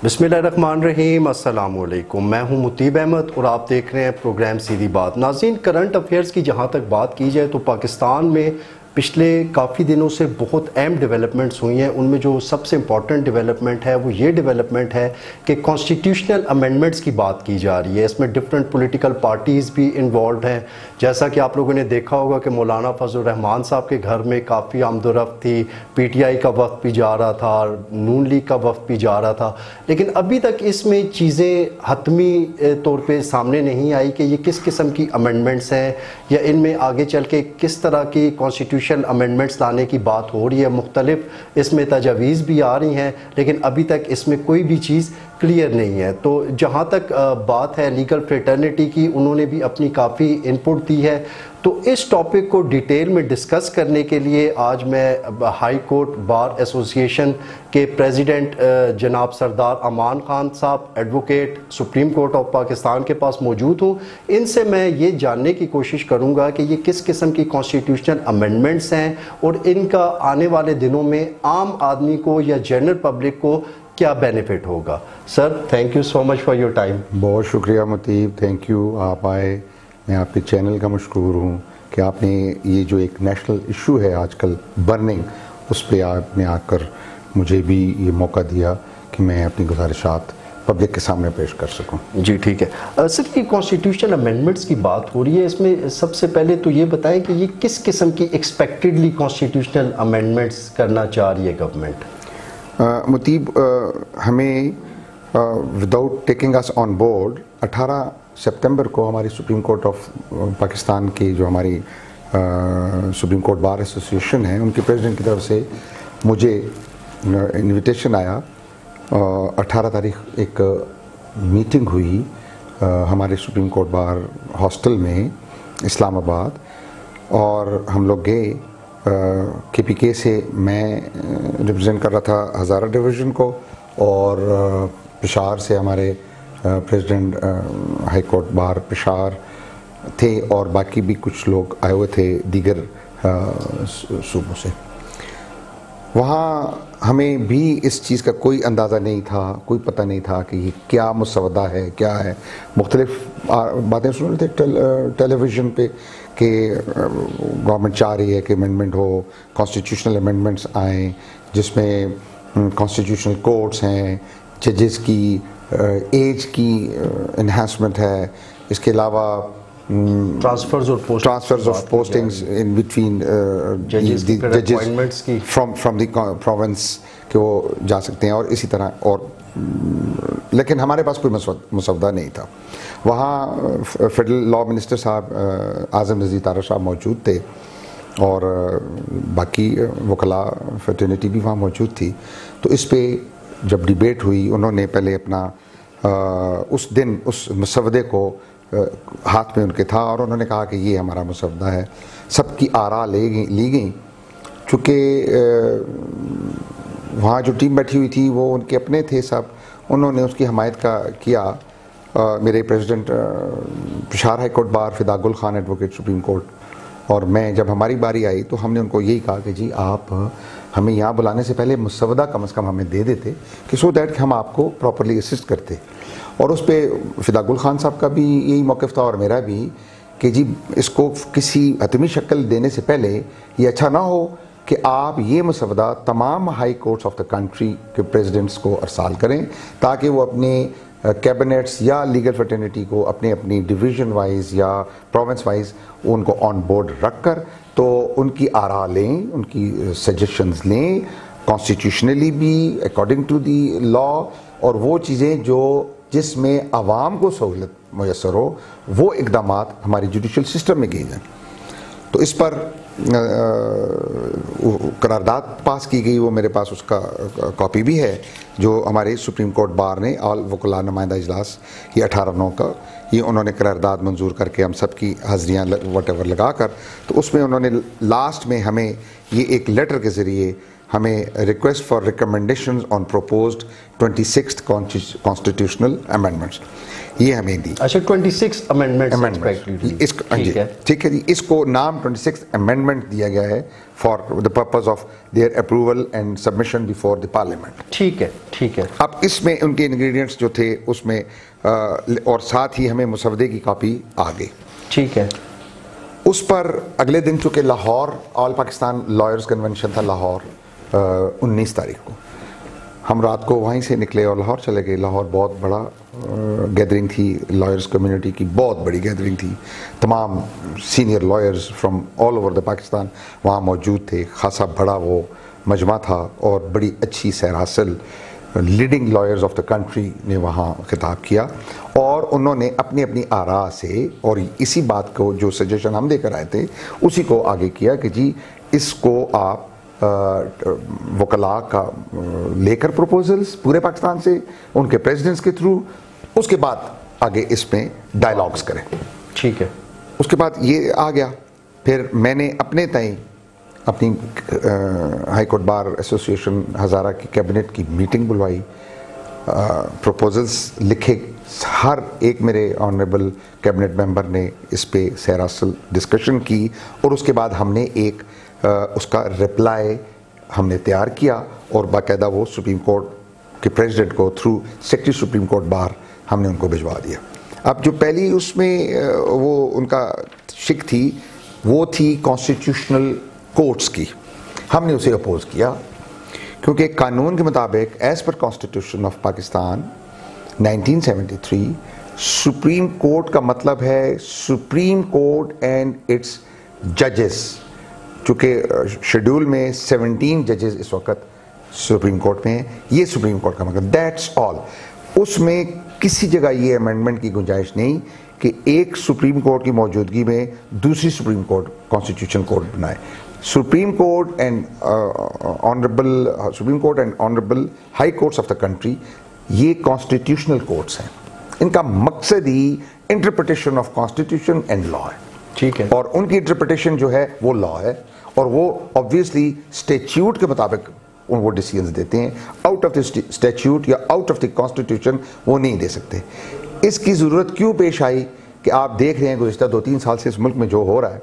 बिस्मिल्लाहिर्रहमानिर्रहीम, अस्सलाम वालेकुम। मैं हूं मुतीब अहमद और आप देख रहे हैं प्रोग्राम सीधी बात। नाज़रीन, करंट अफेयर्स की जहां तक बात की जाए तो पाकिस्तान में पिछले काफ़ी दिनों से बहुत अहम डेवलपमेंट्स हुई हैं। उनमें जो सबसे इम्पॉर्टेंट डेवलपमेंट है वो ये डेवलपमेंट है कि कॉन्स्टिट्यूशनल अमेंडमेंट्स की बात की जा रही है। इसमें डिफरेंट पॉलिटिकल पार्टीज़ भी इन्वॉल्व हैं। जैसा कि आप लोगों ने देखा होगा कि मौलाना फजल रहमान साहब के घर में काफ़ी आमदोरफ्त थी, PTI का वफ़द भी जा रहा था, नून लीग का वफ़द भी जा रहा था, लेकिन अभी तक इसमें चीज़ें हतमी तौर पे सामने नहीं आई कि ये किस किस्म की अमेंडमेंट्स हैं या इनमें आगे चल के किस तरह की कॉन्स्टिट्यूशनल अमेंडमेंट्स लाने की बात हो रही है। मुख्तलिफ इसमें तजावीज़ भी आ रही हैं, लेकिन अभी तक इसमें कोई भी चीज़ क्लियर नहीं है। तो जहाँ तक बात है लीगल फ्रेटर्निटी की, उन्होंने भी अपनी काफ़ी इनपुट दी है। तो इस टॉपिक को डिटेल में डिस्कस करने के लिए आज मैं हाई कोर्ट बार एसोसिएशन के प्रेसिडेंट जनाब सरदार अमान खान साहब, advocate, supreme court of Pakistan के पास मौजूद हूँ। इनसे मैं ये जानने की कोशिश करूँगा कि ये किस किस्म की कॉन्स्टिट्यूशनल अमेंडमेंट्स हैं और इनका आने वाले दिनों में आम आदमी को या जनरल पब्लिक को क्या बेनिफिट होगा। Sir, thank you so much for your time. बहुत शुक्रिया मुतीब, थैंक यू, आप आए। मैं आपके चैनल का मशकूर हूँ कि आपने ये जो एक नेशनल इशू है आजकल बर्निंग, उस पर आपने आकर मुझे भी ये मौका दिया कि मैं अपनी गुजारिशात पब्लिक के सामने पेश कर सकूं। जी ठीक है। सर, ये कॉन्स्टिट्यूशनल अमेंडमेंट्स की बात हो रही है, इसमें सबसे पहले तो ये बताएं कि ये किस किस्म की एक्सपेक्टेडली कॉन्स्टिट्यूशनल अमेंडमेंट्स करना चाह रही है गवर्नमेंट? मुतीब, हमें without taking us on board 18 सितंबर को हमारी सुप्रीम कोर्ट ऑफ पाकिस्तान की जो हमारी सुप्रीम कोर्ट बार एसोसिएशन है, उनके प्रेसिडेंट की तरफ से मुझे इनविटेशन आया। 18 तारीख एक मीटिंग हुई हमारे सुप्रीम कोर्ट बार हॉस्टल में इस्लामाबाद, और हम लोग गए। KPK से मैं रिप्रेजेंट कर रहा था हज़ारा डिवीज़न को, और पेशावर से हमारे president high court bar Peshawar थे, और बाकी भी कुछ लोग आए हुए थे दीगर सूबों से। वहाँ हमें भी इस चीज़ का कोई अंदाज़ा नहीं था, कोई पता नहीं था कि ये क्या मुसवदा है, क्या है। मुख्तलिफ बातें सुन रहे थे टेलीविज़न पे कि गवर्नमेंट चाह रही है कि अमेंडमेंट हो, कॉन्स्टिट्यूशनल अमेंडमेंट्स आएँ जिसमें कॉन्स्टिट्यूशनल कोर्ट्स हैं, जजेस की एज की इन्हांसमेंट है, इसके अलावा transfers of postings in between जजेस फ्रॉम द प्रोविंस के वो जा सकते हैं, और इसी तरह और। लेकिन हमारे पास कोई मसवदा नहीं था। वहाँ फेडरल लॉ मिनिस्टर साहब आज़म नज़ीर तारा साहब मौजूद थे, और बाकी वकला फ्रेटर्निटी भी वहाँ मौजूद थी। तो इस पे जब डिबेट हुई, उन्होंने पहले अपना उस दिन उस मसवदे को हाथ में उनके था, और उन्होंने कहा कि ये हमारा मसवदा है। सबकी आरा ली गई। चूँकि वहाँ जो टीम बैठी हुई थी वो उनके अपने थे सब, उन्होंने उसकी हमायत किया। मेरे president Peshawar high court bar फिदा गुल खान, एडवोकेट, सुप्रीम कोर्ट, और मैं, जब हमारी बारी आई तो हमने उनको यही कहा कि जी आप हमें यहाँ बुलाने से पहले मुसवदा कम से कम हमें दे देते कि सो दैट हम आपको प्रॉपरली असिस्ट करते। और उस पर फिदा गुल खान साहब का भी यही मौक़िफ़ था और मेरा भी कि जी इसको किसी हतमी शक्ल देने से पहले ये अच्छा ना हो कि आप ये मसवदा तमाम high courts of the country के प्रेसिडेंट्स को अरसाल करें, ताकि वो अपने कैबिनेट्स या लीगल फ्रेटर्निटी को अपने अपनी डिवीज़न वाइज या प्रोविंस वाइज उनको ऑन बोर्ड रख कर तो उनकी आरा लें, उनकी सजेशंस लें, कॉन्स्टिट्यूशनली भी अकॉर्डिंग टू दी लॉ, और वो चीज़ें जो जिसमें आवाम को सहूलत मुयसर हो, वो इकदाम हमारी जुडिशल सिस्टम में किए जाएँ। तो इस पर करारदाद पास की गई, वो मेरे पास उसका कॉपी भी है, जो हमारे सुप्रीम कोर्ट बार ने ऑल वकला नुमाइंदा इजलास ये 18/9 का ये उन्होंने करारदाद मंजूर करके हम सब की हाजिरियाँ वट एवर लगा कर, तो उसमें उन्होंने लास्ट में हमें ये एक लेटर के ज़रिए हमें request for recommendations on proposed 26th constitutional amendments ये हमें दी। अच्छा, 26 अमेंडमेंट ठीक है जी, इसको नाम 26th अमेंडमेंट दिया गया है for the purpose of their approval and submission before the parliament. ठीक है, ठीक है। अब इसमें उनके इंग्रेडिएंट्स जो थे उसमें और साथ ही हमें मुसवदे की कॉपी आ गई। ठीक है। उस पर अगले दिन, चूँकि Lahore all Pakistan lawyers convention था लाहौर 19 तारीख को, हम रात को वहीं से निकले और लाहौर चले गए। लाहौर बहुत बड़ा गैदरिंग थी, लॉयर्स कम्युनिटी की बहुत बड़ी गैदरिंग थी। तमाम senior lawyers from all over the Pakistan वहाँ मौजूद थे। खासा बड़ा वो मजमा था और बड़ी अच्छी सैर हासिल leading lawyers of the country ने वहाँ खिताब किया और उन्होंने अपनी अपनी आरा से और इसी बात को जो सजेशन हम देकर आए थे उसी को आगे किया कि जी इसको आप वकला का लेकर प्रपोजल्स पूरे पाकिस्तान से उनके प्रेसिडेंट्स के थ्रू, उसके बाद आगे इसमें डायलॉग्स करें। ठीक है। उसके बाद ये आ गया। फिर मैंने अपने तय अपनी हाई कोर्ट बार एसोसिएशन हज़ारा की कैबिनेट की मीटिंग बुलवाई, प्रपोजल्स लिखे। हर एक मेरे ऑनरेबल कैबिनेट मेंबर ने इस पे सैरासल डिस्कशन की और उसके बाद हमने एक उसका रिप्लाई हमने तैयार किया और बाकायदा वो सुप्रीम कोर्ट के प्रेसिडेंट को through secretary supreme court bar हमने उनको भिजवा दिया। अब जो पहली उसमें वो उनका शिक थी वो थी कॉन्स्टिट्यूशनल कोर्ट्स की। हमने उसे अपोज किया क्योंकि कानून के मुताबिक as per constitution of Pakistan 1973 supreme court का मतलब है सुप्रीम कोर्ट एंड इट्स जजेस। चूँकि शेड्यूल में 17 जजेस इस वक्त सुप्रीम कोर्ट में हैं, ये सुप्रीम कोर्ट का मतलब, दैट्स ऑल। उसमें किसी जगह ये अमेंडमेंट की गुंजाइश नहीं कि एक सुप्रीम कोर्ट की मौजूदगी में दूसरी सुप्रीम कोर्ट कॉन्स्टिट्यूशन कोर्ट बनाए। Supreme court and honourable high courts of the country ये कॉन्स्टिट्यूशनल कोर्ट्स हैं। इनका मकसद ही interpretation of constitution and law है। ठीक है। और उनकी इंटरप्रिटेशन जो है वो लॉ है और वो ऑब्वियसली स्टैट्यूट के मुताबिक वो डिसीजंस देते हैं। आउट ऑफ द स्टैट्यूट या आउट ऑफ द कॉन्स्टिट्यूशन वो नहीं दे सकते। इसकी ज़रूरत क्यों पेश आई कि आप देख रहे हैं गुज़िश्ता 2-3 साल से इस मुल्क में जो हो रहा है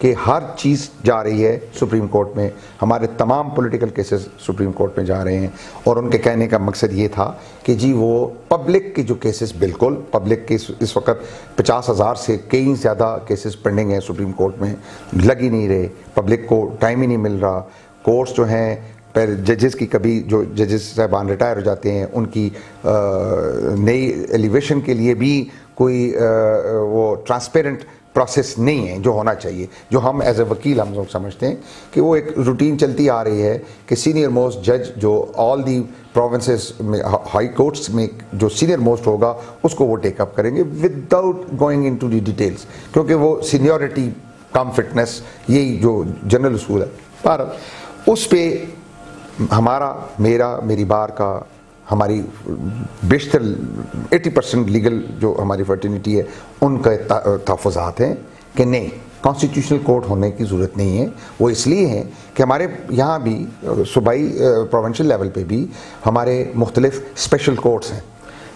कि हर चीज़ जा रही है सुप्रीम कोर्ट में। हमारे तमाम पॉलिटिकल केसेस सुप्रीम कोर्ट में जा रहे हैं और उनके कहने का मकसद ये था कि जी वो पब्लिक के जो केसेस, बिल्कुल पब्लिक के इस वक्त 50,000 से कई ज़्यादा केसेस पेंडिंग हैं सुप्रीम कोर्ट में, लग ही नहीं रहे, पब्लिक को टाइम ही नहीं मिल रहा। कोर्ट्स जो हैं पर जजेस की, कभी जो जजेस साहबान रिटायर हो जाते हैं उनकी नई एलिवेशन के लिए भी कोई वो ट्रांसपेरेंट प्रोसेस नहीं है जो होना चाहिए, जो हम एज ए वकील हम लोग समझते हैं कि वो एक रूटीन चलती आ रही है कि सीनियर मोस्ट जज जो ऑल दी प्रोविंसेस में हाई कोर्ट्स में जो सीनियर मोस्ट होगा उसको वो टेकअप करेंगे without going into the details, क्योंकि वो सीनियरिटी कम फिटनेस यही जो जनरल उसूल है। पर उस पर हमारा, मेरी बार का, हमारी बेशतर 80% लीगल जो हमारी फर्टिनिटी है उनका तहफ़्फ़ुज़ात हैं कि नहीं, कॉन्स्टिट्यूशनल कोर्ट होने की ज़रूरत नहीं है। वो इसलिए है कि हमारे यहाँ भी सूबाई प्रोविंशियल लेवल पे भी हमारे मुख्तलिफ स्पेशल कोर्ट्स हैं।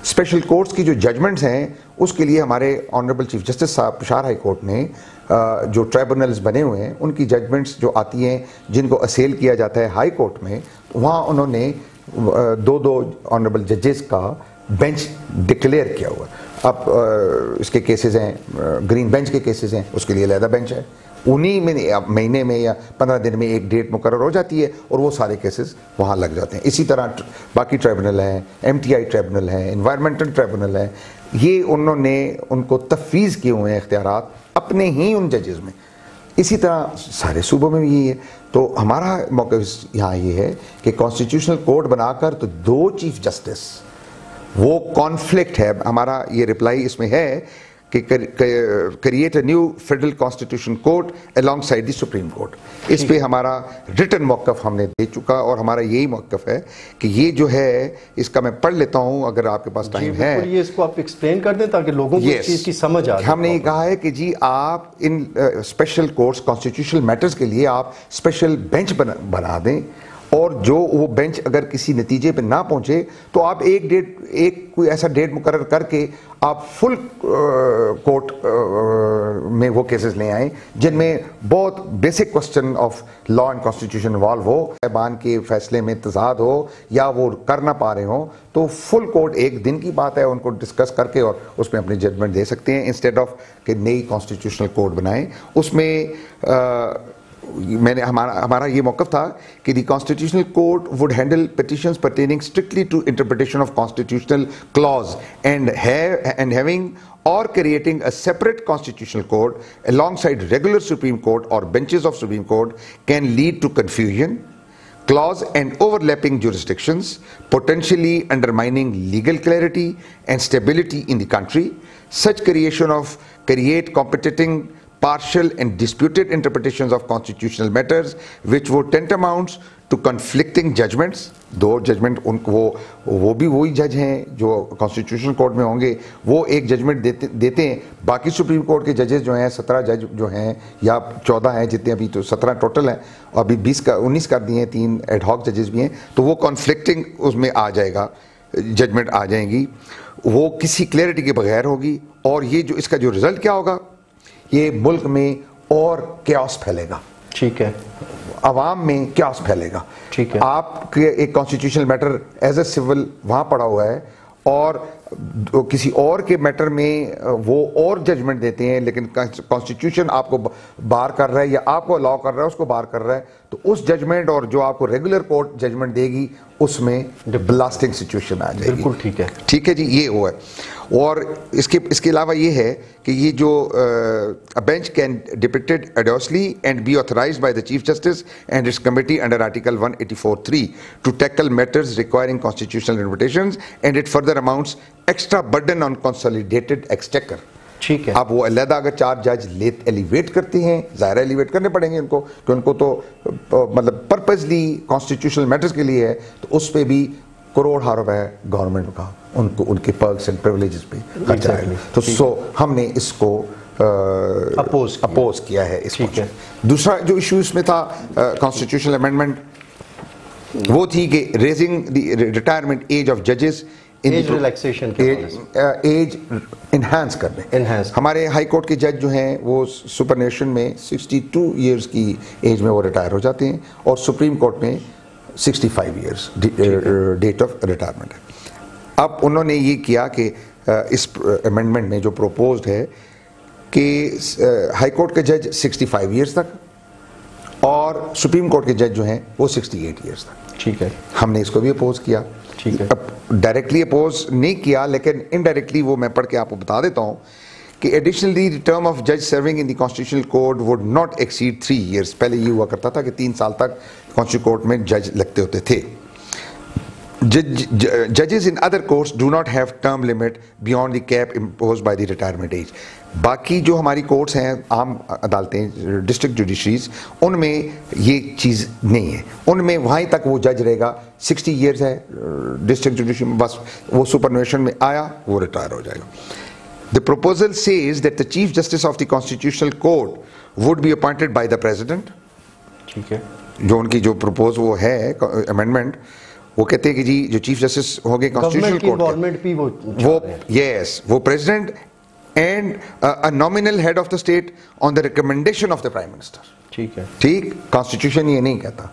स्पेशल कोर्ट्स की जो जजमेंट्स हैं उसके लिए हमारे ऑनरेबल चीफ जस्टिस साहब पिशावर हाई कोर्ट ने जो ट्राइब्यूनल्स बने हुए हैं उनकी जजमेंट्स जो आती हैं जिनको असेल किया जाता है हाई कोर्ट में, वहाँ उन्होंने 2-2 ऑनरेबल जजेस का बेंच डिक्लेयर किया हुआ। अब इसके केसेस हैं, ग्रीन बेंच के केसेस हैं, उसके लिए अलहदा बेंच है। उन्हीं में महीने में या 15 दिन में एक डेट मुकर्रर हो जाती है और वो सारे केसेस वहाँ लग जाते हैं। इसी तरह बाकी ट्राइब्यूनल हैं, MTI ट्राइब्यूनल है, इन्वायरमेंटल ट्राइब्यूनल है, ये उन्होंने उनको तफवीज़ किए हुए हैं इख्तियारात अपने ही उन जजेस में। इसी तरह सारे सूबों में भी यही है। तो हमारा मौक़िफ़ यहाँ ये है कि कॉन्स्टिट्यूशनल कोर्ट बनाकर तो 2 चीफ जस्टिस, वो कॉन्फ्लिक्ट है। हमारा ये रिप्लाई इसमें है कि create a new federal constitution court alongside the supreme court. इस पे हमारा रिटन मौक़िफ़ हमने दे चुका और हमारा यही मौक़िफ़ है कि ये जो है, इसका मैं पढ़ लेता हूँ अगर आपके पास टाइम है। ये इसको आप एक्सप्लेन कर दें ताकि लोगों को इस चीज़ की समझ आ जाए। हमने ये कहा है कि जी आप इन स्पेशल कोर्ट्स कॉन्स्टिट्यूशनल मैटर्स के लिए आप स्पेशल बेंच बना दें और जो वो बेंच अगर किसी नतीजे पे ना पहुंचे तो आप एक कोई ऐसा डेट मुकर्रर करके आप फुल कोर्ट में वो केसेस ले आए जिनमें बहुत basic question of law and constitution involve हो, ऐबान के फैसले में तजाद हो या वो कर ना पा रहे हो, तो फुल कोर्ट एक दिन की बात है उनको डिस्कस करके और उसमें अपनी जजमेंट दे सकते हैं, इंस्टेड ऑफ कि नई कॉन्स्टिट्यूशनल कोड बनाए। उसमें मैंने हमारा ये मौक़िफ़ था कि the constitutional court would handle petitions pertaining strictly to interpretation of constitutional clause and having or creating a separate constitutional court alongside regular Supreme Court or benches of Supreme Court can lead to confusion, clause and overlapping jurisdictions, potentially undermining legal clarity and stability in the country. Such create competing, partial and disputed interpretations of constitutional matters which would tantamount to conflicting judgments. दो judgement वो भी वही जज हैं जो constitutional court में होंगे, वो एक जजमेंट देते हैं, बाकी सुप्रीम कोर्ट के जजेस जो हैं 17 जज जो हैं या 14 हैं, जितने अभी तो 17 टोटल हैं और अभी 19 कर दिए हैं, 3 एडहॉक जजेस भी हैं, तो वो कॉन्फ्लिक्टिंग उसमें आ जाएगा, जजमेंट आ जाएंगी, वो किसी क्लैरिटी के बगैर होगी। और ये जो इसका जो रिजल्ट क्या होगा, ये मुल्क में और कैओस फैलेगा। ठीक है, अवाम में कैओस फैलेगा। ठीक है, आपके एक constitutional matter as a civil वहां पड़ा हुआ है और किसी और के मैटर में वो और जजमेंट देते हैं, लेकिन कॉन्स्टिट्यूशन आपको बार कर रहा है या आपको अलाउ कर रहा है, उसको बार कर रहा है, तो उस जजमेंट और जो आपको रेगुलर कोर्ट जजमेंट देगी उसमें ब्लास्टिंग सिचुएशन आ जाएगी। बिल्कुल ठीक है, ठीक है जी, ये हुआ है। और इसके अलावा ये है कि ये जो बेंच कैन डिपिक्टेड एडोसली and be authorised by the chief justice and its committee under article 184(3) to tackle matters requiring constitutional interpretations and it further amounts extra burden on consolidated exchequer. ठीक है, अब वो अलहदा अगर 4 जज एलिवेट करते हैं, ज़ाहिर एलिवेट करने पड़ेंगे उनको, कि उनको तो मतलब पर्पसली कॉन्स्टिट्यूशनल मैटर्स के लिए है, तो उस पर भी करोड़ रुपए गवर्नमेंट का उनको उनके पर्क्स एंड प्रिविलेजेस पे खर्चा है। तो हमने इसको अपोज किया है। ठीक है। दूसरा जो इशू इसमें था कॉन्स्टिट्यूशनल अमेंडमेंट, वो थी कि raising the retirement age of जजेस, एज रिलैक्सेशन, एज इन्हांस करने। हमारे हाई कोर्ट के जज जो हैं वो सुपरनेशन में 62 ईयर्स की एज में वो रिटायर हो जाते हैं और सुप्रीम कोर्ट में 65 ईयर्स डेट ऑफ रिटायरमेंट है। अब उन्होंने ये किया कि इस अमेंडमेंट में जो प्रोपोज्ड है कि हाई कोर्ट के जज 65 ईयर्स तक और सुप्रीम कोर्ट के जज जो हैं वो 68 ईयर्स तक। ठीक है, हमने इसको भी अपोज किया। ठीक है, अब डायरेक्टली अपोज नहीं किया, लेकिन इनडायरेक्टली वो मैं पढ़ के आपको बता देता हूँ कि एडिशनली द टर्म ऑफ जज serving in the constitutional court would not exceed 3 years. पहले ये हुआ करता था कि 3 साल तक कॉन्स्टिट्यूशनल कोर्ट में जज लगते होते थे। जजेस in other courts do not have term limit beyond the cap imposed by the retirement age. बाकी जो हमारी कोर्ट्स हैं, आम अदालतें, डिस्ट्रिक्ट जुडिशरीज, उनमें ये चीज़ नहीं है। उनमें वहीं तक वो जज रहेगा, 60 ईयर्स है डिस्ट्रिक्ट जुडिशरी में, बस वो सुपरन्वेशन में आया वो रिटायर हो जाएगा। The proposal says that the Chief Justice of the Constitutional Court would be appointed by the President. ठीक है, जो उनकी जो प्रपोज वो है अमेंडमेंट, वो कहते हैं कि जी जो चीफ जस्टिस होंगे कॉन्स्टिट्यूशनल कोर्ट, गवर्नमेंट भी वो यस, वो president and a nominal head of the state on the recommendation of the prime minister. ठीक है, ठीक, कॉन्स्टिट्यूशन ये नहीं कहता।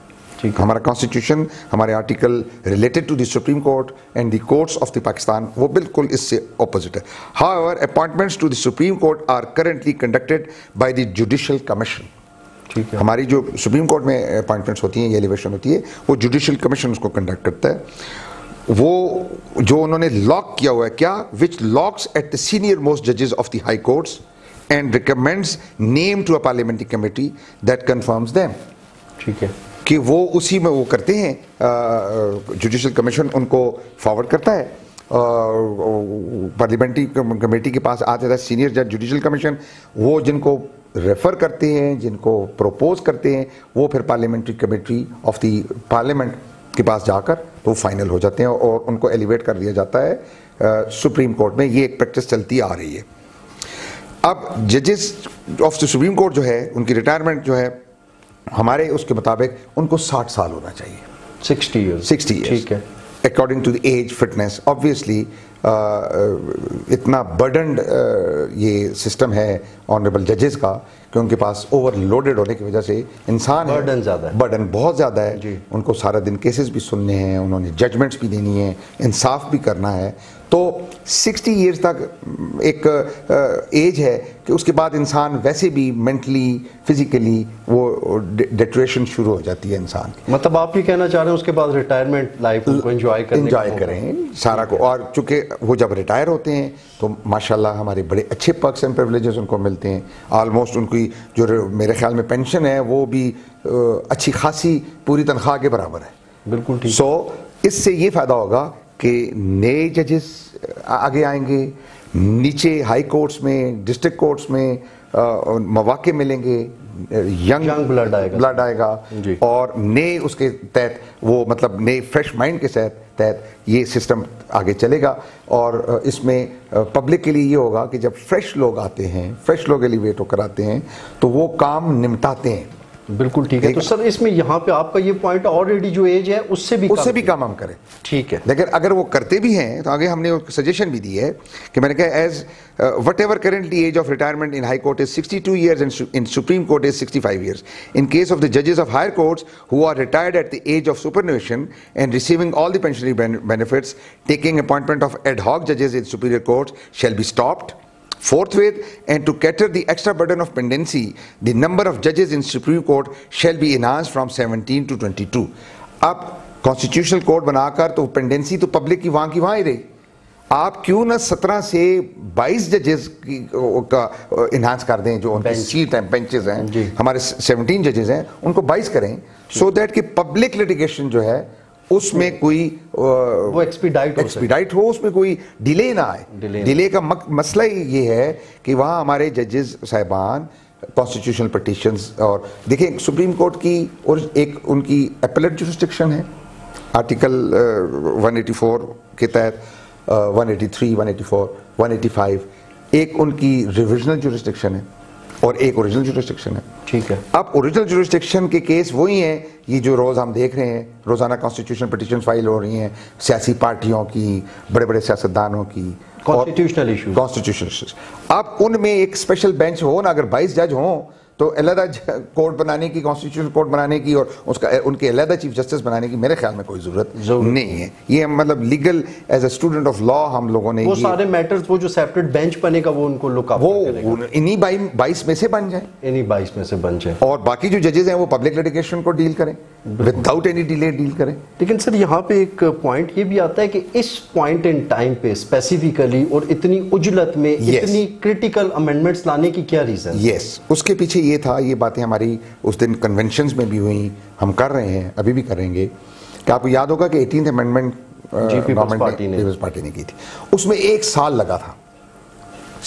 हमारा कॉन्स्टिट्यूशन, हमारे article related to the supreme court and the courts of the Pakistan, वो बिल्कुल इससे ऑपोजिट है। However appointments to the supreme court are currently conducted by the judicial commission. ठीक है, हमारी जो सुप्रीम कोर्ट में अपॉइंटमेंट्स होती हैं, ये एलिवेशन होती है, वो जुडिशियल कमीशन उसको कंडक्ट करता है। वो जो उन्होंने लॉक किया हुआ है, क्या, which looks at the senior most जजेस of the high courts and recommends name to a parliamentary committee that confirms them. ठीक है, कि वो उसी में वो करते हैं, जुडिशियल कमीशन उनको फॉरवर्ड करता है, पार्लियामेंट्री कमेटी के पास आ जाता है सीनियर जज जुडिशियल कमीशन, वो जिनको रेफर करते हैं, जिनको प्रपोज करते हैं, वो फिर parliamentary committee of the parliament के पास जाकर तो फाइनल हो जाते हैं और उनको एलिवेट कर दिया जाता है सुप्रीम कोर्ट में। ये एक प्रैक्टिस चलती आ रही है। अब जजेस ऑफ द सुप्रीम कोर्ट जो है, उनकी रिटायरमेंट जो है, हमारे उसके मुताबिक उनको 60 साल होना चाहिए। 60 years. 60 years. ठीक है. According to the age, fitness, obviously इतना बर्डनड ये सिस्टम है ऑनरेबल जजेस का कि उनके पास ओवरलोडेड होने की वजह से इंसान बर्डन ज़्यादा है, बर्डन बहुत ज़्यादा है जी. उनको सारा दिन केसेस भी सुनने हैं, उन्होंने जजमेंट्स भी देनी है, इंसाफ भी करना है. तो 60 ईयर्स तक एक एज है कि उसके बाद इंसान वैसे भी मेंटली फिजिकली वो डिटेरियोरेशन शुरू हो जाती है इंसान की. मतलब आप ये कहना चाह रहे हैं उसके बाद रिटायरमेंट लाइफ उनको एंजॉय करें सारा को. और चूंकि वो जब रिटायर होते हैं तो माशाल्लाह हमारे बड़े अच्छे पर्क्स एंड प्रिविलेजेस उनको मिलते हैं. ऑलमोस्ट उनकी जो मेरे ख्याल में पेंशन है वो भी अच्छी खासी पूरी तनख्वाह के बराबर है. बिल्कुल ठीक. सो इससे ये फ़ायदा होगा कि नए जजेस आगे आएंगे, नीचे हाई कोर्ट्स में, डिस्ट्रिक्ट कोर्ट्स में मौके मिलेंगे, यंग ब्लड आएगा और नए उसके तहत वो मतलब नए फ्रेश माइंड के तहत ये सिस्टम आगे चलेगा. और इसमें पब्लिक के लिए ये होगा कि जब फ्रेश लोग आते हैं, फ्रेश लोग एलिवेट होकर आते हैं तो वो काम निपटाते हैं. बिल्कुल ठीक है. तो सर इसमें यहाँ पे आपका ये पॉइंट ऑलरेडी जो एज है उससे भी कम हम करें. ठीक है. लेकिन अगर वो करते भी हैं तो आगे हमने सजेशन भी दी है कि मैंने कहा as what ever currently as of retirement in high court is 62 years, in supreme court is 65 years. In case of the जजेस of higher courts who are retired at the age of superannuation and receiving all the pensionary benefits, taking appointment of ad hoc जजेस इन superior courts shall be stopped forthwith, and to cater the extra burden of pendency, the number of judges in Supreme Court shall be enhanced from 17 to 22. अब constitutional court बनाकर तो pendency तो public की वहाँ ही रही. आप क्यों ना 17 से 22 जजेस का इन्हांस कर दें, जो उनकी सीट हैं, बेंचेस हैं, हमारे 17 जजेस हैं उनको 22 करें, सो दैट कि पब्लिक लिटिगेशन जो है उसमें कोई वो एक्सपीडाइट हो, उसमें कोई डिले ना आए. डिले का मसला ही ये है कि वहाँ हमारे जजेस साहिबान कॉन्स्टिट्यूशनल पिटीशंस, और देखिए सुप्रीम कोर्ट की और एक उनकी एपेलेट जुरिस्डिक्शन है आर्टिकल 184 के तहत, 183, 184, 185, एक उनकी रिविजनल जुरिस्डिक्शन है और एक ओरिजिनल जुरिस्डिक्शन है. ठीक है. अब ओरिजिनल जुरिस्डिक्शन के केस वही हैं, ये जो रोज़ हम देख रहे हैं, रोज़ाना कॉन्स्टिट्यूशन पिटीशन फाइल हो रही हैं सियासी पार्टियों की, बड़े बड़े सियासतदानों की, कॉन्स्टिट्यूशनल इश्यूज. अब उनमें एक स्पेशल बेंच हो ना, अगर 22 जज हों तो अलहदा कोर्ट बनाने की, कॉन्स्टिट्यूशनल कोर्ट बनाने की और उसका उनके अलहदा चीफ जस्टिस बनाने की मेरे ख्याल में कोई ज़रूरत नहीं है. ये मतलब legal as a student of law हम लोगों ने वो सारे मैटर्स, वो जो सेपरेट बेंच बनेगा वो उनको लुक वो इन्हीं 22 में से बन जाए, इन्हीं 22 में से बन जाए, और बाकी जो जजेस हैं वो पब्लिक लिटिगेशन को डील करें, विदाउट एनी डिले डील करें. लेकिन सर यहाँ पे एक पॉइंट ये भी आता है कि इस पॉइंट इन टाइम पे स्पेसिफिकली और इतनी उजलत में इतनी क्रिटिकल अमेंडमेंट्स लाने की क्या रीजन? यस, उसके पीछे ये था, ये बातें हमारी उस दिन कन्वेंशंस में भी हुई, हम कर रहे हैं, अभी भी करेंगे, कि आपको याद होगा कि 18th अमेंडमेंट पीपल्स पार्टी ने की थी. उसमें 1 साल लगा था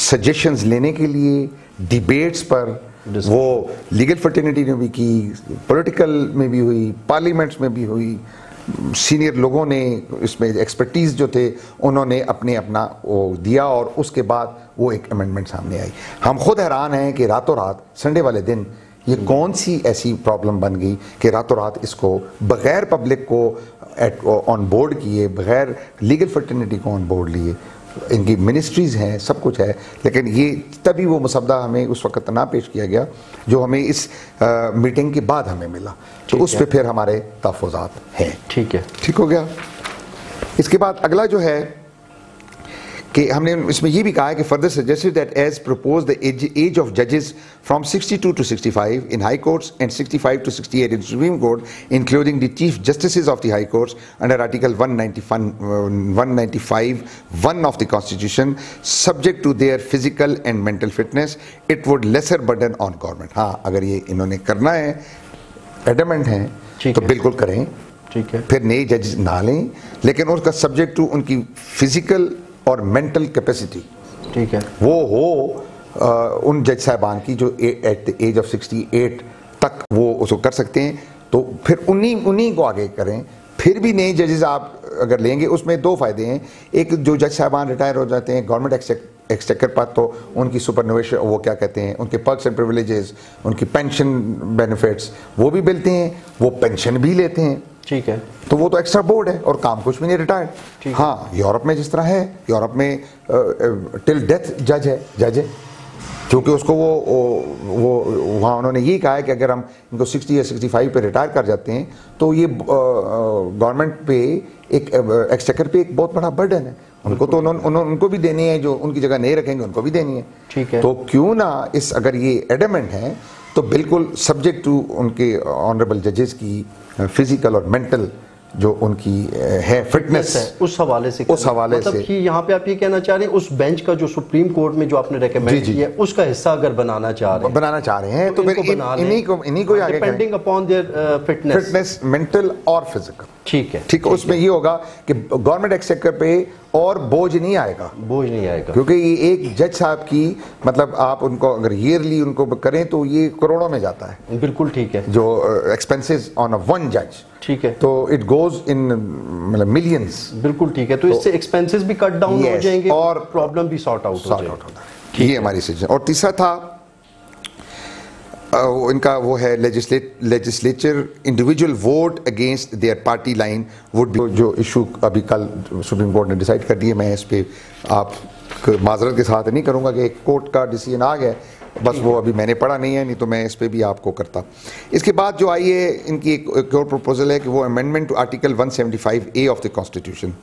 सजेशंस लेने के लिए, डिबेट्स पर, वो लीगल फर्टिनिटी ने भी की, पॉलिटिकल में भी हुई, पार्लियामेंट्स में भी हुई, सीनियर लोगों ने इसमें एक्सपर्टीज़ जो थे उन्होंने अपना वो दिया, और उसके बाद वो एक अमेंडमेंट सामने आई. हम खुद हैरान हैं कि रातों रात संडे वाले दिन ये कौन सी ऐसी प्रॉब्लम बन गई कि रातों रात इसको बग़ैर पब्लिक को ऑन बोर्ड किए, बग़ैर लीगल फर्टिनिटी को ऑन बोर्ड लिए. इनकी मिनिस्ट्रीज़ हैं, सब कुछ है, लेकिन ये तभी वो मुसद्दा हमें उस वक्त ना पेश किया गया जो हमें इस मीटिंग के बाद हमें मिला. तो उस पर फिर हमारे तहफ़्फ़ुज़ात हैं. ठीक है, ठीक हो गया. इसके बाद अगला जो है कि हमने इसमें ये भी कहा है कि further suggested that as propose the age of जजेस from 62 to 65 in high courts and 65 to 68 in supreme court, including the chief justice of the high courts under article 195(1) of the constitution, subject to their physical and mental fitness, it would lesser burden on government. हाँ, अगर ये इन्होंने करना है, adamant हैं, तो बिल्कुल करें. ठीक है. फिर नए जज ना लें, लेकिन उसका सब्जेक्ट टू उनकी फिजिकल और मेंटल कैपेसिटी, ठीक है, वो हो उन जज साहबान की जो एट द एज ऑफ 68 तक वो उसको कर सकते हैं, तो फिर उन्हीं को आगे करें. फिर भी नए जजेस आप अगर लेंगे उसमें दो फायदे हैं। एक, जो जज साहबान रिटायर हो जाते हैं गवर्नमेंट एक्सचेकर पर, तो उनकी सुपरनोवेशन, वो क्या कहते हैं, उनके पर्क्स एंड प्रिविलेजेस, उनकी पेंशन बेनिफिट्स वो भी मिलते हैं, वो पेंशन भी लेते हैं। ठीक है, तो वो तो एक्स्ट्रा बोर्ड है और काम कुछ भी नहीं, रिटायर्ड। हाँ, यूरोप में जिस तरह है, यूरोप में टिल डेथ जज है, क्योंकि उसको वो वहाँ उन्होंने ये कहा है कि अगर हम इनको 60 या 65 पे रिटायर कर जाते हैं तो ये गवर्नमेंट पे एक एक्सचेकर पे एक बहुत बड़ा बर्डन है। उनको तो उनको भी देनी है, जो उनकी जगह नहीं रखेंगे उनको भी देनी है। ठीक है, तो क्यों ना इस, अगर ये एडमेंट है तो बिल्कुल सब्जेक्ट टू उनके ऑनरेबल जजेस की फिजिकल और मेंटल जो उनकी है फिटनेस है, उस हवाले से मतलब कि यहाँ पे आप ये कहना चाह रहे हैं उस बेंच का जो सुप्रीम कोर्ट में जो आपने रेकमेंड किया है उसका हिस्सा अगर बनाना चाह रहे हैं तो फिर इन्हीं को आगे depending upon their fitness mental और फिजिकल। ठीक है, उसमें ये होगा कि गवर्नमेंट एक्सचेकर पे और बोझ नहीं आएगा, क्योंकि ये एक जज साहब की, मतलब आप उनको अगर ईयरली उनको करें तो ये करोड़ों में जाता है। बिल्कुल ठीक है, जो एक्सपेंसेस ऑन अ वन जज। ठीक है, तो इट गोज इन मतलब मिलियंस। बिल्कुल ठीक है, तो इससे एक्सपेंसेस भी कट डाउन हो जाएंगे और प्रॉब्लम भी सॉर्ट आउट हो जाएगी। ये हमारी सजेशन। और तीसरा था इनका वो है legislature individual vote against their party line would be, जो इशू अभी कल सुप्रीम कोर्ट ने डिसाइड कर दिया। मैं इस पे आप माजरत के साथ नहीं करूंगा कि एक कोर्ट का डिसीजन आ गया, बस वो अभी मैंने पढ़ा नहीं है, नहीं तो मैं इस पे भी आपको करता। इसके बाद जो आई है इनकी एक और प्रपोजल है कि वो amendment to article 175A of the constitution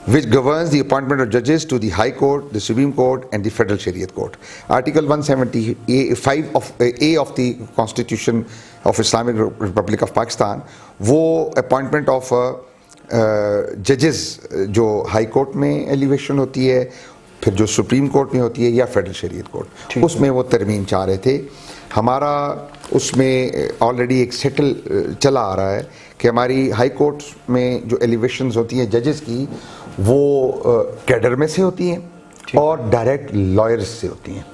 which governs the appointment of judges to the High Court, the Supreme Court and the Federal Shariat Court. Article 175 of A of the Constitution of Islamic Republic of Pakistan, वो appointment of judges जो High Court में elevation होती है, फिर जो Supreme Court में होती है या Federal Shariat Court, उसमें वो तरमीम चाह रहे थे। हमारा उसमें ऑलरेडी एक सेटल चला आ रहा है कि हमारी हाई कोर्ट में जो एलिवेशंस होती हैं जजेस की, वो कैडर में से होती हैं और डायरेक्ट लॉयर्स से होती हैं।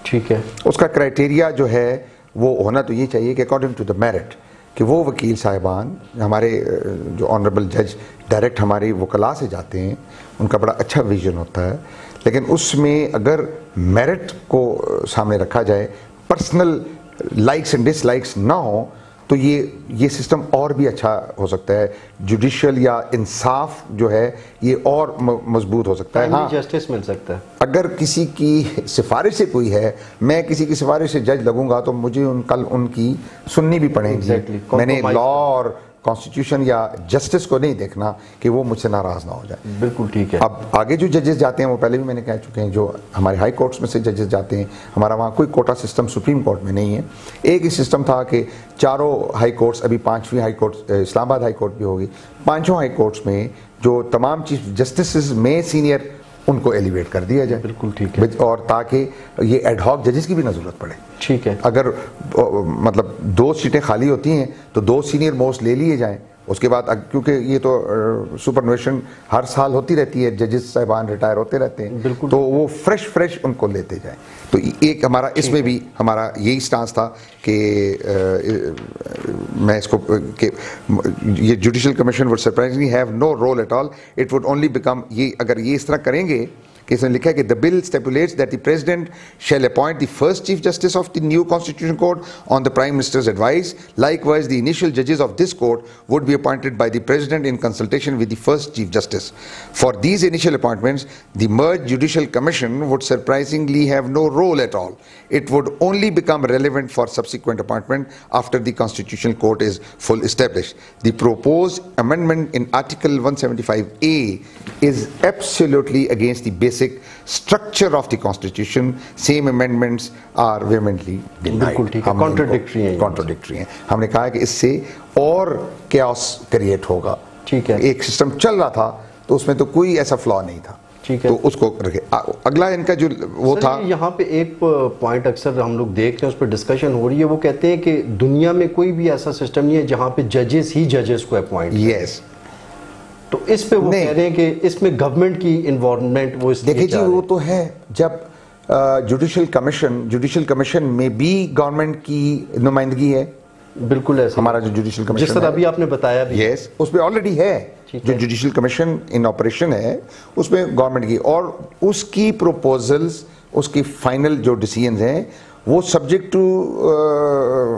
ठीक है, उसका क्राइटेरिया जो है वो होना तो ये चाहिए कि अकॉर्डिंग टू द मेरिट, कि वो वकील साहिबान हमारे जो ऑनरेबल जज डायरेक्ट हमारी वकला से जाते हैं, उनका बड़ा अच्छा विजन होता है, लेकिन उसमें अगर मेरिट को सामने रखा जाए, पर्सनल लाइक्स एंड डिसलाइक्स ना हो, तो ये सिस्टम और भी अच्छा हो सकता है। जुडिशियल या इंसाफ जो है ये और मजबूत हो सकता है। हाँ, जस्टिस मिल सकता है। अगर किसी की सिफारिश से कोई है, मैं किसी की सिफारिश से जज लगूंगा तो मुझे कल उनकी सुननी भी पड़ेगी। मैंने लॉ और कॉन्स्टिट्यूशन या जस्टिस को नहीं देखना कि वो मुझसे नाराज ना हो जाए। बिल्कुल ठीक है। अब आगे जो जजेस जाते हैं वो पहले भी मैंने कह चुके हैं, जो हमारे हाई कोर्ट्स में से जजेस जाते हैं, हमारा वहाँ कोई कोटा सिस्टम सुप्रीम कोर्ट में नहीं है। एक ही सिस्टम था कि चारों हाई कोर्ट्स, अभी 5वीं high court Islamabad high court भी होगी, 5 हाई कोर्ट्स में जो तमाम चीफ जस्टिस में सीनियर, उनको एलिवेट कर दिया जाए। बिल्कुल ठीक है। और ताकि ये एडहॉक जजेस की भी ना जरूरत पड़े। ठीक है, अगर मतलब 2 सीटें खाली होती हैं तो 2 सीनियर मोस्ट ले लिए जाएं, उसके बाद क्योंकि ये तो सुपरनोवेशन हर साल होती रहती है, जजेस साहिबान रिटायर होते रहते हैं, तो वो फ्रेश उनको लेते जाएं। तो एक हमारा इसमें भी हमारा यही स्टांस था कि मैं इसको कि ये judicial commission would surprisingly have no role at all, it would only become, ये अगर ये इस तरह करेंगे कि इसमें लिखा है कि the bill stipulates that the president shall appoint the first chief justice of the new constitution court on the prime minister's advice, likewise the initial जजेस of this court would be appointed by the president in consultation with the first chief justice. For these initial appointments the merged judicial commission would surprisingly have no role at all, it would only become relevant for subsequent appointment after the constitutional court is full established. The proposed amendment in article 175A is absolutely against the basic structure of the constitution. Same amendments are vehemently denied. Contradictory हैं। हमने कहा कि इससे और chaos create होगा। ठीक है, एक सिस्टम चल रहा था तो उसमें तो कोई ऐसा फ्लॉ नहीं था। ठीक है, तो उसको रखे। अगला इनका जो वो था, यहाँ पे एक पॉइंट अक्सर हम लोग देखते हैं, उस पर डिस्कशन हो रही है, वो कहते हैं कि दुनिया में कोई भी ऐसा सिस्टम नहीं है जहाँ पे जजेस ही जजेस को अपॉइंट। यस, तो इस पे वो कह रहे हैं कि इसमें गवर्नमेंट की इन्वॉल्वमेंट वो देखिए जी, वो तो है जब जुडिशियल कमीशन में भी गवर्नमेंट की नुमाइंदगी है, बिल्कुल ऐसे हमारा जो जुडिशियल कमीशन जिस तरह अभी आपने बताया भी, यस, उसमें ऑलरेडी है जो जुडिशियल कमीशन इन ऑपरेशन है, उसमें गवर्नमेंट की और उसकी प्रपोजल्स, उसकी फाइनल जो डिसीजंस हैं वो subject to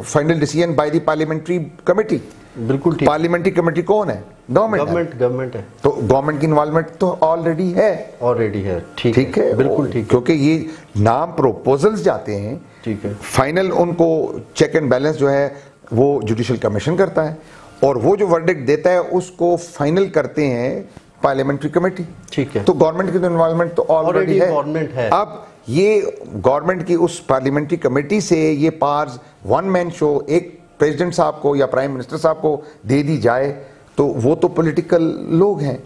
final decision by the parliamentary committee. बिल्कुल ठीक। पार्लियामेंट्री कमेटी कौन है? गवर्नमेंट है। तो गवर्नमेंट की इन्वॉल्वमेंट तो ऑलरेडी है। ठीक है, बिल्कुल ठीक, क्योंकि ये नाम प्रपोजल्स जाते हैं, ठीक है, फाइनल उनको चेक एंड बैलेंस जो है वो जुडिशियल कमीशन करता है और वो जो वर्डिक्ट देता है उसको फाइनल करते हैं पार्लियामेंट्री कमेटी। ठीक है, तो गवर्नमेंट की तो इन्वॉल्वमेंट तो ऑलरेडी है। अब ये गवर्नमेंट की उस पार्लियामेंट्री कमेटी से ये पावर्स वन मैन शो एक प्रेसिडेंट साहब को या प्राइम मिनिस्टर साहब को दे दी जाए तो वो तो पॉलिटिकल लोग हैं,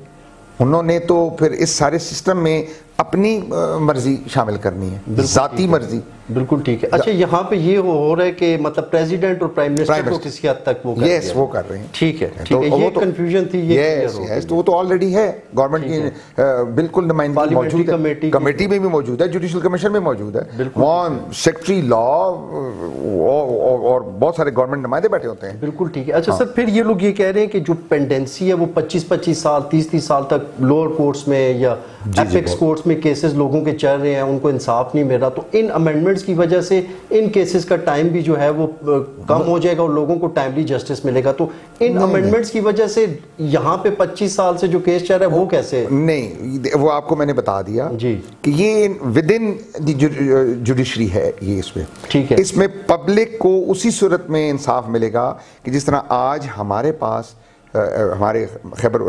उन्होंने तो फिर इस सारे सिस्टम में अपनी मर्जी शामिल करनी है, जाती मर्जी। बिल्कुल ठीक है। अच्छा, यहाँ पे ये हो रहा है कि मतलब प्रेसिडेंट और प्राइम मिनिस्टर को किसी हद तक वो कर यस वो कर रहे हैं। ठीक है, ये कंफ्यूजन थी, ये तो वो तो ऑलरेडी है, गवर्नमेंट की बिल्कुल नुमाइंदगी मौजूद है, कमेटी में भी मौजूद है, जुडिशियल कमीशन में मौजूद है, वहाँ सेक्रेटरी लॉ और बहुत सारे गवर्नमेंट नुमाइंदे बैठे होते हैं। बिल्कुल ठीक है। अच्छा सर, फिर ये लोग ये कह रहे हैं कि जो पेंडेंसी है वो 25-25 साल 30-30 साल तक लोअर कोर्ट्स में या एपेक्स कोर्ट्स में केसेस लोगों के चल रहे हैं, उनको इंसाफ नहीं मिल रहा, तो इन अमेंडमेंट्स की वजह से इन केसेस का टाइम भी जो है वो कम हो जाएगा और लोगों को टाइमली जस्टिस मिलेगा। तो इन अमेंडमेंट्स की वजह से यहाँ पे 25 साल से जो केस चल रहा है वो कैसे? नहीं, वो आपको मैंने बता दिया जी कि ये विद इन जुडिशरी है ये, इसमें ठीक है, इसमें पब्लिक को उसी सूरत में इंसाफ मिलेगा कि जिस तरह आज हमारे पास हमारे खैबर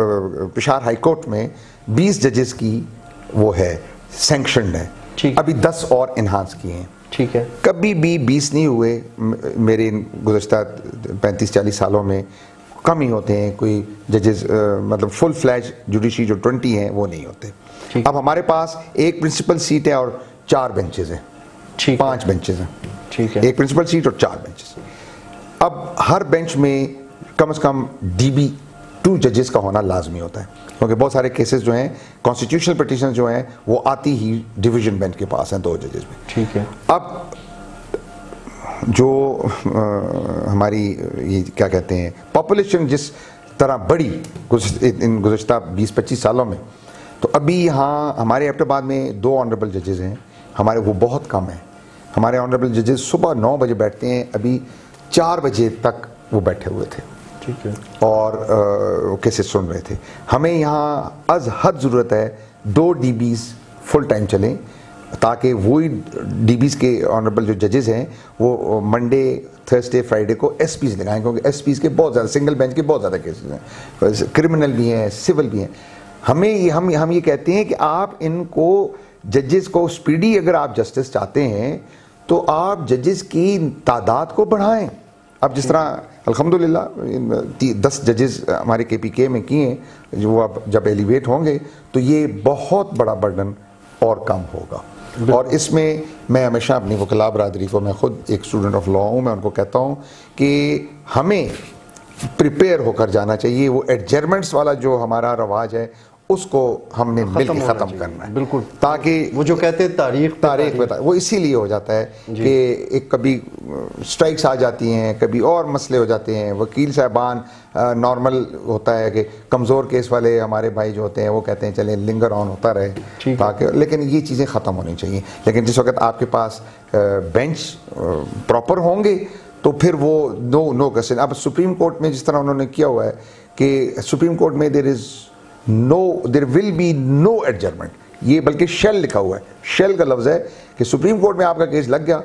पेशावर हाई कोर्ट में 20 जजेस की वो है सैंक्शनड है, अभी 10 और इन्हांस किए हैं। ठीक है, कभी भी 20 नहीं हुए मेरे गुज़श्ता 35-40 सालों में, कम ही होते हैं कोई जजेस, मतलब फुल फ्लैज जुडिशरी जो 20 हैं वो नहीं होते। अब हमारे पास एक प्रिंसिपल सीट है और 4 बेंचेस हैं, 5 बेंचेस हैं, ठीक है, एक प्रिंसिपल सीट और 4 बेंचेस। अब हर बेंच में कम से कम DB 2 जजेस का होना लाजमी होता है, क्योंकि बहुत सारे केसेस जो हैं कॉन्स्टिट्यूशनल पिटीशन जो हैं वो आती ही डिवीजन बेंच के पास हैं 2 जजेस में। ठीक है। अब जो हमारी ये क्या कहते हैं पॉपुलेशन जिस तरह बढ़ी इन गुज़श्ता 20-25 सालों में, तो अभी यहाँ हमारे एबटाबाद में 2 ऑनरेबल जजेस हैं हमारे, वो बहुत कम है। हमारे ऑनरेबल जजेस सुबह 9 बजे बैठते हैं, अभी 4 बजे तक वो बैठे हुए थे, ठीक है, और केसेस सुन रहे थे। हमें यहाँ अज हद ज़रूरत है 2 DBs फुल टाइम चलें, ताकि वही DBs के ऑनरेबल जो जजेस हैं वो मंडे थर्सडे फ्राइडे को SPs लगाएं, क्योंकि SPs के बहुत ज़्यादा, सिंगल बेंच के बहुत ज़्यादा केसेस हैं, क्रिमिनल भी हैं, सिविल भी हैं। हम ये कहते हैं कि आप इनको जजेस को स्पीडी, अगर आप जस्टिस चाहते हैं तो आप जजेस की तादाद को बढ़ाएं। अब जिस तरह अल्हम्दुलिल्लाह 10 जजेस हमारे KPK में किए हैं, जो अब जब एलिवेट होंगे तो ये बहुत बड़ा बर्डन और कम होगा। और इसमें मैं हमेशा अपनी वकला बरादरी को, मैं खुद एक स्टूडेंट ऑफ लॉ हूँ, मैं उनको कहता हूँ कि हमें प्रिपेयर होकर जाना चाहिए। वो एडजर्मेंट्स वाला जो हमारा रवाज है उसको हमने मिलकर ख़त्म करना है, बिल्कुल, ताकि वो जो कहते हैं तारीख बता, वो इसीलिए हो जाता है कि एक कभी स्ट्राइक्स आ जाती हैं, कभी और मसले हो जाते हैं, वकील साहबान नॉर्मल होता है कि कमज़ोर केस वाले हमारे भाई जो होते हैं वो कहते हैं चले लिंगर ऑन होता रहे, ताकि, लेकिन ये चीज़ें ख़त्म होनी चाहिए। लेकिन जिस वक्त आपके पास बेंच प्रॉपर होंगे तो फिर वो नो क्वेश्चन। अब सुप्रीम कोर्ट में जिस तरह उन्होंने किया हुआ है कि सुप्रीम कोर्ट में देयर विल बी नो एडजर्मेंट, ये बल्कि शेल लिखा हुआ है, शेल का लफ्ज़ है कि सुप्रीम कोर्ट में आपका केस लग गया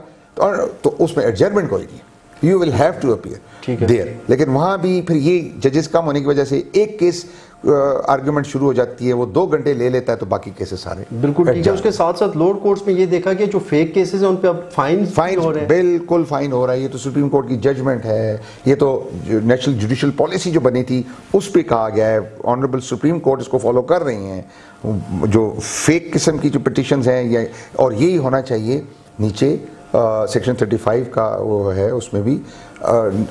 तो उसमें एडजर्मेंट कोई नहीं, you will have to appear there. लेकिन वहाँ भी फिर ये जजेस कम होने की वजह से एक केस आर्ग्यूमेंट शुरू हो जाती है, वो 2 घंटे ले लेता है, तो बाकी केसेस सारे बिल्कुल ठीक है। उसके साथ साथ लोअर कोर्ट्स में ये देखा गया जो फेक केसेस हैं उन पे अब फाइन हो रहे हैं, बिल्कुल फाइन हो रहा है। ये तो सुप्रीम कोर्ट की जजमेंट है, ये तो नेशनल जुडिशियल पॉलिसी जो बनी थी उस पर कहा गया है, ऑनरेबल सुप्रीम कोर्ट इसको फॉलो कर रही हैं। जो फेक किस्म की जो पिटिशंस हैं, और यही होना चाहिए नीचे सेक्शन 35 का वो है, उसमें भी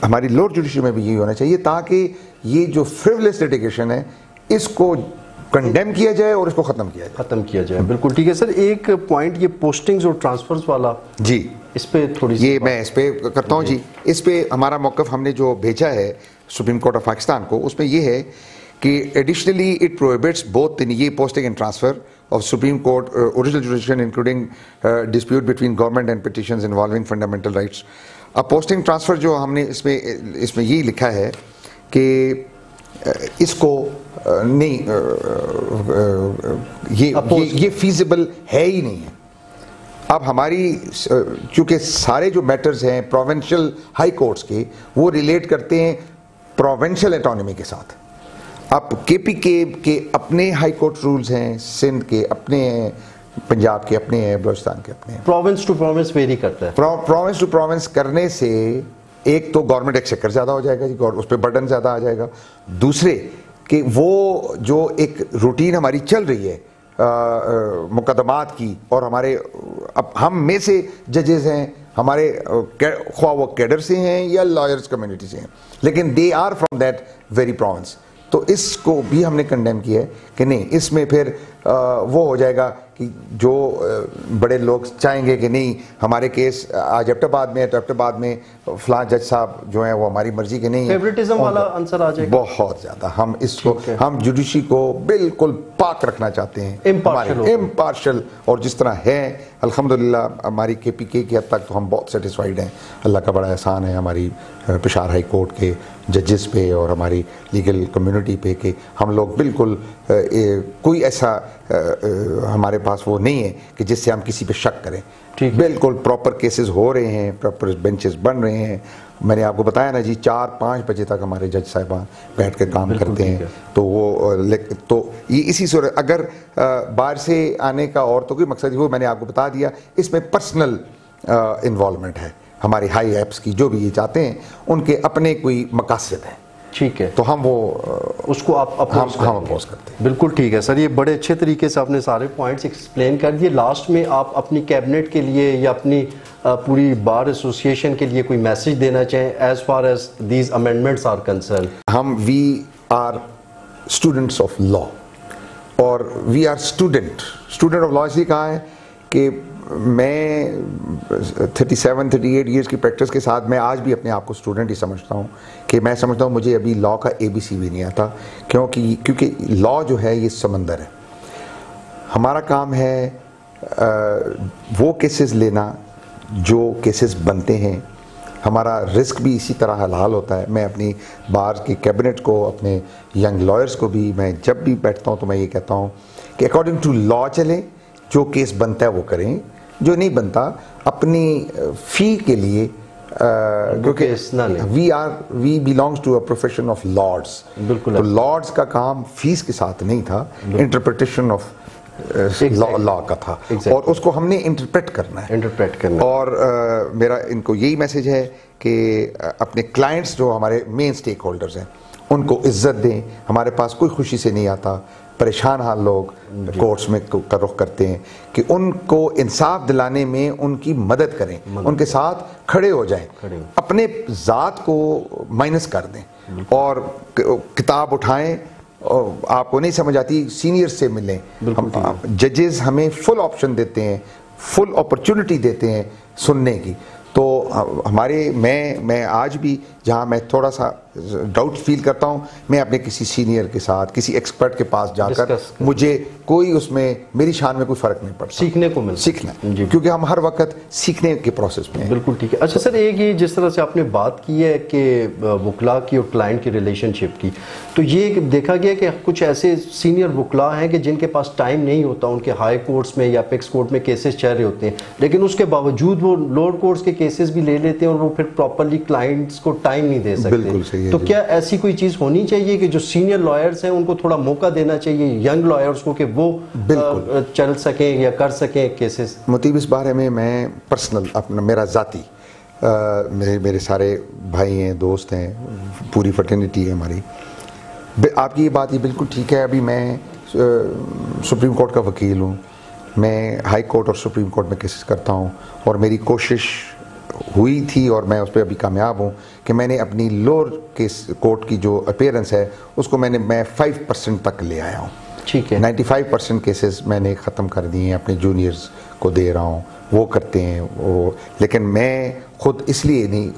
हमारी लोअर जुडिशरी में भी यही होना चाहिए, ताकि ये जो फ्रिवलेस लिटिगेशन है इसको कंडेम किया जाए और इसको ख़त्म किया जाए। बिल्कुल ठीक है सर। एक पॉइंट ये पोस्टिंग्स और ट्रांसफर्स वाला जी, इस पे थोड़ी सी मैं इस पे करता हूँ जी। इस पे हमारा मौक़िफ़ हमने जो भेजा है सुप्रीम कोर्ट ऑफ पाकिस्तान को, उसमें ये है कि additionally it prohibits both in ये posting and transfer of Supreme Court original jurisdiction including dispute between government and petitions involving fundamental rights। अब पोस्टिंग ट्रांसफ़र जो हमने इसमें यही लिखा है कि इसको नहीं, ये फीजिबल है ही नहीं है। अब हमारी चूँकि सारे जो मैटर्स हैं प्रोविंशियल हाई कोर्ट्स के, वो रिलेट करते हैं प्रोविंशियल ऑटोनॉमी के साथ। अब KPK के अपने हाई कोर्ट रूल्स हैं, सिंध के अपने हैं, पंजाब के अपने हैं, बलूचिस्तान के अपने हैं। प्रोविंस टू प्रोविंस वेरी करता है। प्रोविंस टू प्रोविंस करने से एक तो गवर्नमेंट एक्सचेकर ज़्यादा हो जाएगा जी, उस पर बर्डन ज़्यादा आ जाएगा। दूसरे कि वो जो एक रूटीन हमारी चल रही है मुकदमात की, और हमारे अब हम में से जजेस हैं, हमारे ख्वाह वो कैडर से हैं या लॉयर्स कम्युनिटी से हैं, लेकिन they are from that very province. तो इसको भी हमने कंडेम किया है कि नहीं, इसमें फिर वो हो जाएगा कि जो बड़े लोग चाहेंगे कि नहीं हमारे केस आज एबटाबाद में है तो एबटाबाद में फलां जज साहब जो हैं वो हमारी मर्जी के नहीं है, फेवरेटिज्म वाला आंसर आ जाएगा बहुत ज़्यादा। हम इसको हम जुडिशरी को बिल्कुल पाक रखना चाहते हैं, इम्पार्शल, और जिस तरह है अल्हम्दुलिल्लाह हमारी KPK की हद तक तो हम बहुत सेटिस्फाइड हैं। अल्लाह का बड़ा एहसान है हमारी पेशावर हाई कोर्ट के जजेस पे और हमारी लीगल कम्युनिटी पे कि हम लोग बिल्कुल कोई ऐसा हमारे पास वो नहीं है कि जिससे हम किसी पे शक करें। बिल्कुल प्रॉपर केसेस हो रहे हैं, प्रॉपर बेंचेस बन रहे हैं। मैंने आपको बताया ना जी 4-5 बजे तक हमारे जज साहिबान बैठ कर काम करते हैं। तो वो तो ये इसी सूरत अगर बाहर से आने का और तो कोई मकसद हो, मैंने आपको बता दिया, इसमें पर्सनल इन्वॉल्वमेंट है। हमारी हाई एप्स की जो भी ये चाहते हैं उनके अपने कोई मकासद हैं, ठीक है, तो हम वो उसको आप हम अपोज करते हैं। बिल्कुल ठीक है सर, ये बड़े अच्छे तरीके से आपने सारे पॉइंट्स एक्सप्लेन कर दिए। लास्ट में आप अपनी कैबिनेट के लिए या अपनी पूरी बार एसोसिएशन के लिए कोई मैसेज देना चाहें as far as these amendments are concern? We are students of law और we are student of law. इसलिए कहा है कि मैं 37-38 ईयर्स की प्रैक्टिस के साथ मैं आज भी अपने आप को स्टूडेंट ही समझता हूँ कि मैं समझता हूँ मुझे अभी लॉ का ABC भी नहीं आता, क्योंकि लॉ जो है ये समंदर है। हमारा काम है वो केसेस लेना जो केसेस बनते हैं। हमारा रिस्क भी इसी तरह हलाल होता है। मैं अपनी बार की कैबिनेट को, अपने यंग लॉयर्स को भी, मैं जब भी बैठता हूँ तो मैं ये कहता हूँ कि अकॉर्डिंग टू लॉ चलें, जो केस बनता है वो करें, जो नहीं बनता अपनी फ़ी के लिए, क्योंकि we belongs to a profession of lords. बिल्कुल। तो लॉर्ड्स का काम फीस के साथ नहीं था, इंटरप्रिटेशन ऑफ लॉ का था, और उसको हमने इंटरप्रेट करना है। और मेरा इनको यही मैसेज है कि अपने क्लाइंट्स जो हमारे मेन स्टेक होल्डर्स हैं उनको इज्जत दें। हमारे पास कोई खुशी से नहीं आता, परेशान हाल लोग कोर्ट्स में का रुख करते हैं कि उनको इंसाफ दिलाने में उनकी मदद करें, उनके साथ खड़े हो जाएं, अपने ज़ात को माइनस कर दें और किताब उठाएं। आपको नहीं समझ आती, सीनियर्स से मिलें। हम जजेस हमें फुल ऑप्शन देते हैं, फुल अपॉर्चुनिटी देते हैं सुनने की। तो हमारे मैं आज भी जहाँ मैं थोड़ा सा डाउट फील करता हूँ, मैं अपने किसी सीनियर के साथ, किसी एक्सपर्ट के पास जाकर, मुझे कोई उसमें मेरी शान में कोई फ़र्क नहीं पड़ता, सीखने को मिलता, सीखना, क्योंकि हम हर वक्त सीखने के प्रोसेस में हैं। बिल्कुल ठीक है। अच्छा सर, एक ये जिस तरह से आपने बात की है कि वकला की और क्लाइंट की रिलेशनशिप की, तो ये देखा गया कि कुछ ऐसे सीनियर वकला हैं कि जिनके पास टाइम नहीं होता, उनके हाई कोर्ट्स में या अपेक्स कोर्ट में केसेस चल रहे होते हैं, लेकिन उसके बावजूद वो लोअर कोर्ट्स के केसेस भी ले लेते हैं और वो फिर प्रॉपरली क्लाइंट्स को टाइम नहीं दे सकते। बिल्कुल सही है। तो क्या ऐसी कोई चीज़ होनी चाहिए कि जो सीनियर लॉयर्स हैं उनको थोड़ा मौका देना चाहिए यंग लॉयर्स को कि वो चल सकें या कर सकें केसेस? मुतीब, इस बारे में मैं पर्सनल अपना मेरा ज़ाती मेरे सारे भाई हैं, दोस्त हैं, पूरी फर्टर्निटी है हमारी। आपकी ये बात ये बिल्कुल ठीक है। अभी मैं सुप्रीम कोर्ट का वकील हूँ, मैं हाई कोर्ट और सुप्रीम कोर्ट में केसेस करता हूँ, और मेरी कोशिश हुई थी और मैं उस पर अभी कामयाब हूँ कि मैंने अपनी लोअर केस कोर्ट की जो अपीयरेंस है उसको मैं 5% तक ले आया हूँ। ठीक है। 95% केसेस मैंने ख़त्म कर दिए हैं, अपने जूनियर्स को दे रहा हूँ, वो करते हैं वो। लेकिन मैं खुद इसलिए नहीं,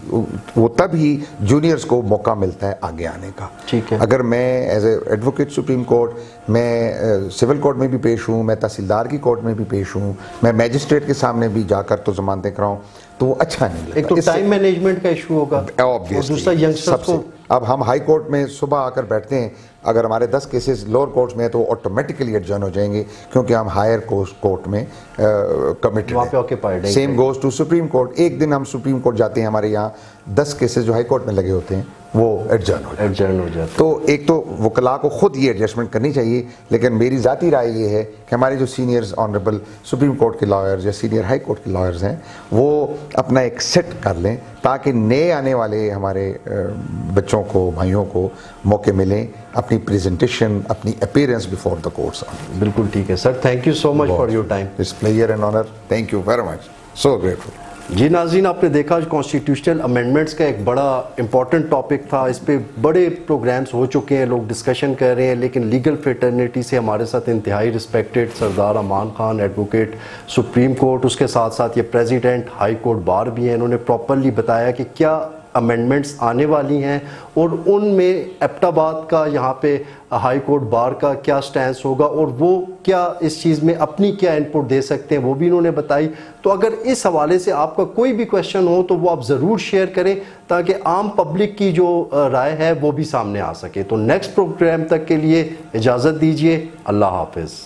वो तब ही जूनियर्स को मौका मिलता है आगे आने का। ठीक है। अगर मैं as a advocate supreme court, मैं सिविल कोर्ट में भी पेश हूँ, मैं तहसीलदार की कोर्ट में भी पेश हूँ, मैं मैजिस्ट्रेट के सामने भी जाकर तो जमानतें कराऊँ, तो वो अच्छा नहीं लगता। एक तो टाइम मैनेजमेंट का इशू होगा, और दूसरा यंगस्टर्स को। अब हम हाई कोर्ट में सुबह आकर बैठते हैं, अगर हमारे 10 केसेस लोअर कोर्ट में है तो ऑटोमेटिकली एडजर्न हो जाएंगे, क्योंकि हम हायर कोर्ट में कमिटेड हैं। Same goes to supreme court. एक दिन हम सुप्रीम कोर्ट जाते हैं, हमारे यहाँ 10 केसेस जो हाई कोर्ट में लगे होते हैं वो एडजर्न हो जाते हैं। तो एक तो वकला को खुद ये एडजस्टमेंट करनी चाहिए, लेकिन मेरी ज़ाती राय ये है कि हमारे जो सीनियर्स ऑनरेबल सुप्रीम कोर्ट के लॉयर्स या सीनियर हाई कोर्ट के लॉयर्स हैं, वो अपना एक सेट कर लें, ताकि नए आने वाले हमारे बच्चों को, भाइयों को मौके मिलें अपनी प्रेजेंटेशन, अपनी अपीयरेंस बिफोर द कोर्ट्स। बिल्कुल ठीक है sir, thank you so much for your time. It's pleasure and honour, thank you very much, so grateful. जी नाज़रीन, आपने देखा कॉन्स्टिट्यूशनल अमेंडमेंट्स का एक बड़ा इंपॉर्टेंट टॉपिक था। इस पे बड़े प्रोग्राम्स हो चुके हैं, लोग डिस्कशन कर रहे हैं, लेकिन लीगल फ्रेटर्निटी से हमारे साथ इंतहाई रिस्पेक्टेड सरदार अमान खान, एडवोकेट सुप्रीम कोर्ट, उसके साथ साथ ये प्रेसिडेंट हाई कोर्ट बार भी हैं। इन्होंने प्रॉपरली बताया कि क्या अमेंडमेंट्स आने वाली हैं और उनमें एबटाबाद का, यहाँ पे हाई कोर्ट बार का क्या स्टैंस होगा और वो क्या इस चीज़ में अपनी क्या इनपुट दे सकते हैं, वो भी इन्होंने बताई। तो अगर इस हवाले से आपका कोई भी क्वेश्चन हो तो वो आप ज़रूर शेयर करें, ताकि आम पब्लिक की जो राय है वो भी सामने आ सके। तो नेक्स्ट प्रोग्राम तक के लिए इजाज़त दीजिए। अल्लाह हाफिज़।